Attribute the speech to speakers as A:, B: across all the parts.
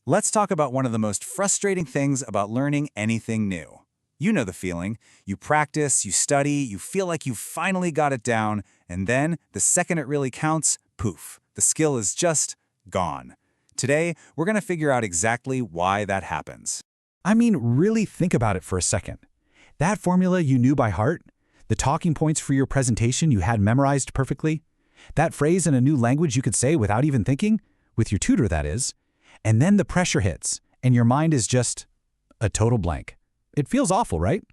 A: Let's talk about one of the most frustrating things about learning anything new. You know the feeling. You practice, you study, you feel like you finally got it down, and then, the second it really counts, poof, the skill is just gone. Today, we're going to figure out exactly why that happens.
B: I mean, really think about it for a second. That formula you knew by heart, the talking points for your presentation you had memorized perfectly, that phrase in a new language you could say without even thinking, with your tutor that is, and then the pressure hits, and your mind is just a total blank. It feels awful, right?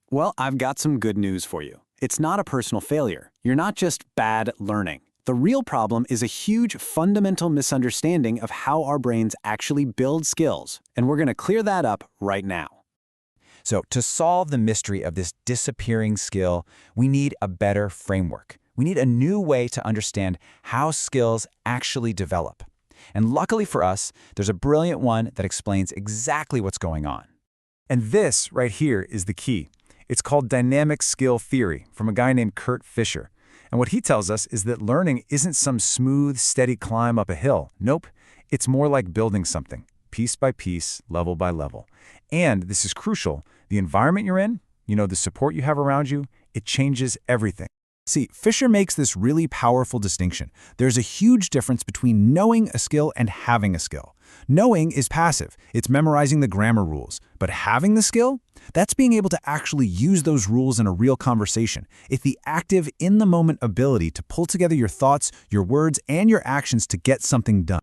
C: Well, I've got some good news for you. It's not a personal failure. You're not just bad at learning. The real problem is a huge fundamental misunderstanding of how our brains actually build skills, and we're going to clear that up right now.
A: So, to solve the mystery of this disappearing skill, we need a better framework. We need a new way to understand how skills actually develop. And luckily for us, there's a brilliant one that explains exactly what's going on. And this right here is the key. It's called dynamic skill theory from a guy named Fischer. And what he tells us is that learning isn't some smooth, steady climb up a hill. Nope, it's more like building something, piece by piece, level by level. And this is crucial. The environment you're in, the support you have around you, it changes everything. See, Fischer makes this really powerful distinction. There's a huge difference between knowing a skill and having a skill. Knowing is passive. It's memorizing the grammar rules. But having the skill? That's being able to actually use those rules in a real conversation. It's the active, in-the-moment ability to pull together your thoughts, your words, and your actions to get something done.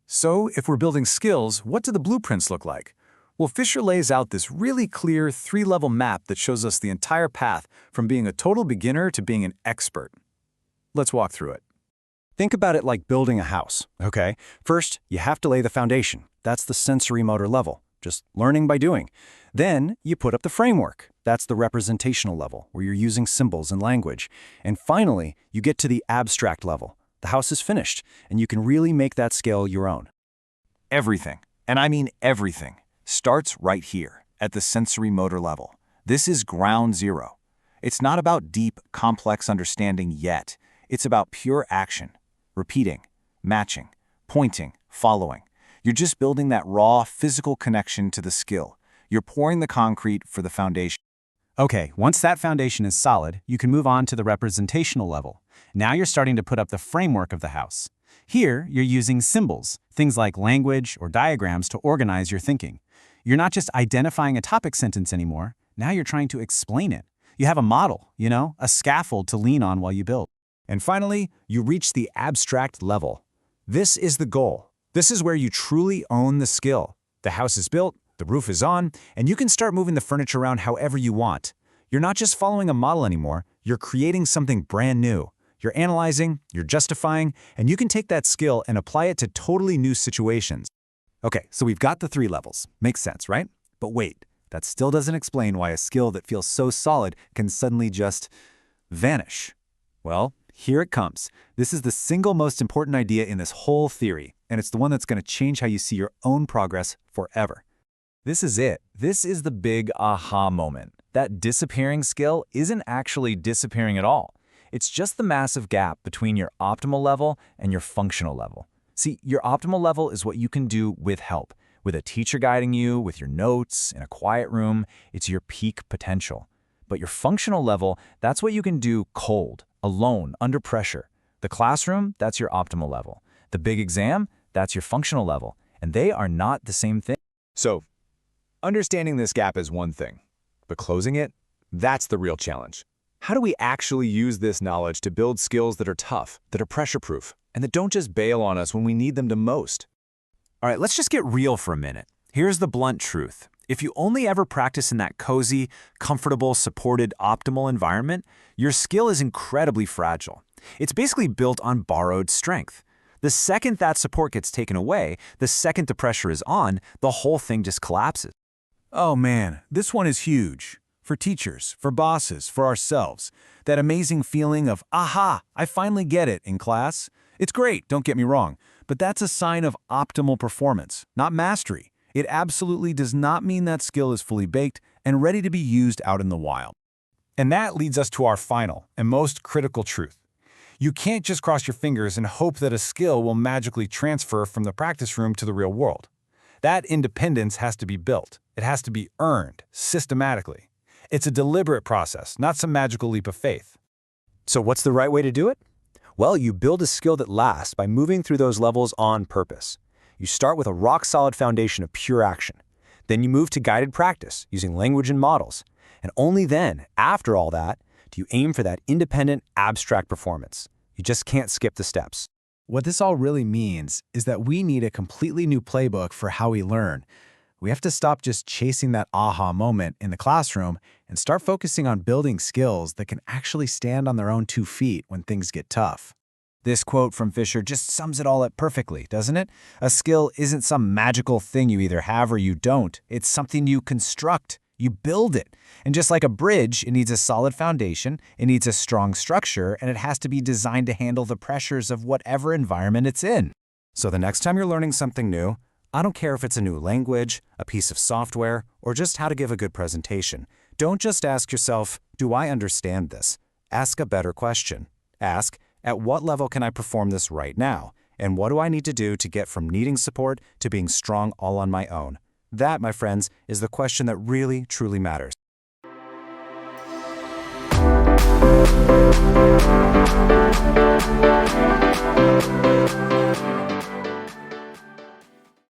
A: So, if we're building skills, what do the blueprints look like? Well, Fischer lays out this really clear three-level map that shows us the entire path from being a total beginner to being an expert. Let's walk through it.
C: Think about it like building a house, okay? First, you have to lay the foundation. That's the sensory motor level, just learning by doing. Then, you put up the framework. That's the representational level, where you're using symbols and language. And finally, you get to the abstract level. The house is finished, and you can really make that skill your own.
A: Everything, and I mean everything, starts right here, at the sensory motor level. This is ground zero. It's not about deep, complex understanding yet. It's about pure action, repeating, matching, pointing, following. You're just building that raw, physical connection to the skill. You're pouring the concrete for the foundation.
B: Okay, once that foundation is solid, you can move on to the representational level. Now you're starting to put up the framework of the house. Here, you're using symbols, things like language or diagrams to organize your thinking. You're not just identifying a topic sentence anymore. Now you're trying to explain it. You have a model, a scaffold to lean on while you build.
A: And finally, you reach the abstract level. This is the goal. This is where you truly own the skill. The house is built, the roof is on, and you can start moving the furniture around however you want. You're not just following a model anymore, you're creating something brand new. You're analyzing, you're justifying, and you can take that skill and apply it to totally new situations. Okay, so we've got the three levels. Makes sense, right? But wait, that still doesn't explain why a skill that feels so solid can suddenly just vanish. Well, here it comes. This is the single most important idea in this whole theory, and it's the one that's going to change how you see your own progress forever. This is it. This is the big aha moment. That disappearing skill isn't actually disappearing at all. It's just the massive gap between your optimal level and your functional level. See, your optimal level is what you can do with help, with a teacher guiding you, with your notes, in a quiet room. It's your peak potential. But your functional level, that's what you can do cold, alone, under pressure. The classroom, that's your optimal level. The big exam, that's your functional level. And they are not the same thing. So, understanding this gap is one thing, but closing it, that's the real challenge. How do we actually use this knowledge to build skills that are tough, that are pressure-proof, and that don't just bail on us when we need them the most? All right, let's just get real for a minute. Here's the blunt truth. If you only ever practice in that cozy, comfortable, supported, optimal environment, your skill is incredibly fragile. It's basically built on borrowed strength. The second that support gets taken away, the second the pressure is on, the whole thing just collapses. Oh man, this one is huge. For teachers, for bosses, for ourselves. That amazing feeling of, aha, I finally get it in class. It's great, don't get me wrong, but that's a sign of optimal performance, not mastery. It absolutely does not mean that skill is fully baked and ready to be used out in the wild. And that leads us to our final and most critical truth. You can't just cross your fingers and hope that a skill will magically transfer from the practice room to the real world. That independence has to be built. It has to be earned, systematically. It's a deliberate process, not some magical leap of faith.
C: So what's the right way to do it? Well, you build a skill that lasts by moving through those levels on purpose. You start with a rock-solid foundation of pure action. Then you move to guided practice, using language and models. And only then, after all that, do you aim for that independent, abstract performance. You just can't skip the steps.
B: What this all really means is that we need a completely new playbook for how we learn. We have to stop just chasing that aha moment in the classroom and start focusing on building skills that can actually stand on their own 2 feet when things get tough. This quote from Fischer just sums it all up perfectly, doesn't it? A skill isn't some magical thing you either have or you don't. It's something you construct. You build it. And just like a bridge, it needs a solid foundation, it needs a strong structure, and it has to be designed to handle the pressures of whatever environment it's in.
C: So the next time you're learning something new, I don't care if it's a new language, a piece of software, or just how to give a good presentation. Don't just ask yourself, do I understand this? Ask a better question. Ask, at what level can I perform this right now? And what do I need to do to get from needing support to being strong all on my own? That, my friends, is the question that really, truly matters.